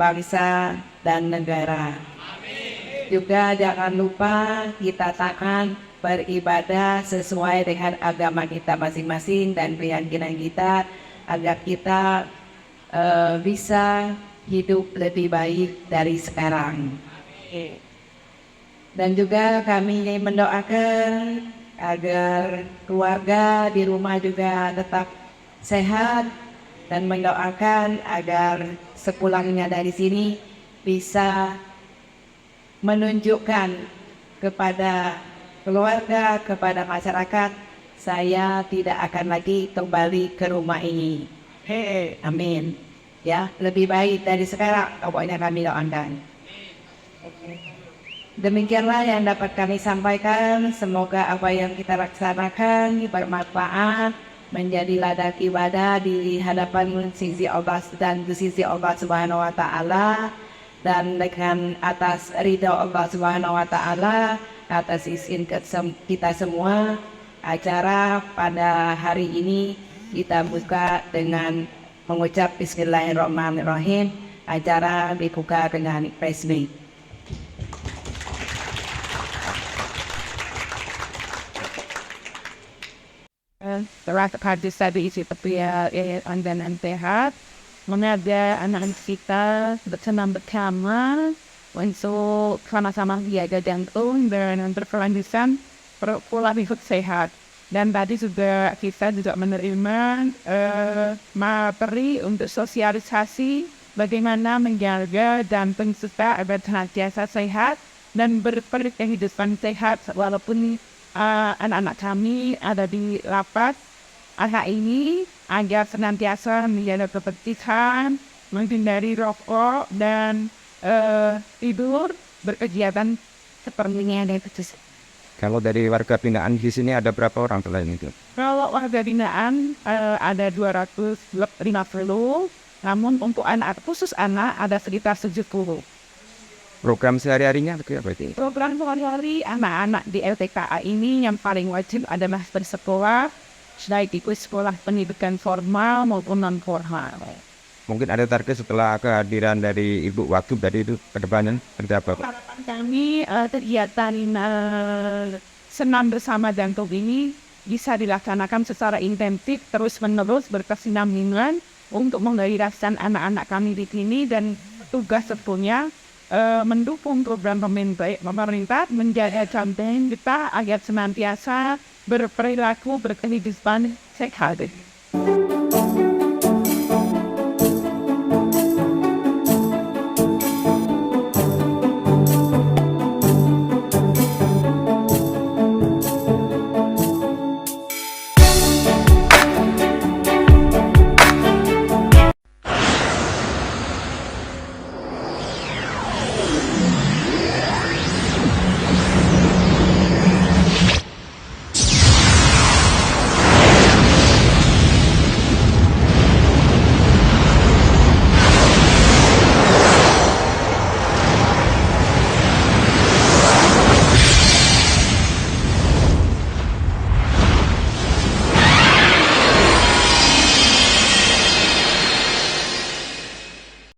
bangsa dan negara. Juga jangan lupa kita tahan beribadah sesuai dengan agama kita masing-masing dan keyakinan kita agar kita bisa hidup lebih baik dari sekarang. Dan juga kami mendoakan agar keluarga di rumah juga tetap sehat dan mendoakan agar sepulangnya dari sini bisa menunjukkan kepada keluarga, kepada masyarakat, saya tidak akan lagi kembali ke rumah ini. Amin. Ya, lebih baik dari sekarang, pokoknya kami doakan. Demikianlah yang dapat kami sampaikan. Semoga apa yang kita laksanakan bermanfaat, menjadi ladang ibadah di hadapan sisi Allah dan di sisi Allah Subhanahu wa taala, dan dengan atas ridha Allah Subhanahu wa taala, atas izin kita semua, acara pada hari ini kita buka dengan mengucap Bismillahirrahmanirrahim. Acara dibuka dengan resmi. Terasa pada saat itu tapi dan sehat. Mengajar anak-anak kita bersenam bersama untuk sama-sama menjaga jantung dan berkelanjutan pola hidup sehat. Dan tadi juga kita juga menerima materi untuk sosialisasi bagaimana menjaga jantung kita agar senantiasa sehat dan berkehidupan sehat walaupun anak-anak kami ada di lapas anak ini agar senantiasa menjaga kebersihan, menghindari rokok dan tidur berkegiatan seperti yang ada itu. Kalau dari warga binaan di sini ada berapa orang selain itu? Kalau warga binaan ada 250, namun untuk anak khusus anak ada sekitar 70. Program sehari-harinya apa itu? Program sehari-hari anak-anak di LTKA ini yang paling wajib adalah bersekolah, baik itu sekolah pendidikan formal maupun non formal. Mungkin ada target setelah kehadiran dari Ibu Wagub tadi itu ke depannya seperti apa? Harapan kami kegiatan senam bersama jantung ini bisa dilaksanakan secara intensif terus-menerus berkesinambungan untuk menggairahkan anak-anak kami di sini, dan tugas sebetulnya mendukung program pemerintah menjaga jantung kita agar senantiasa berperilaku berkehidupan sehat.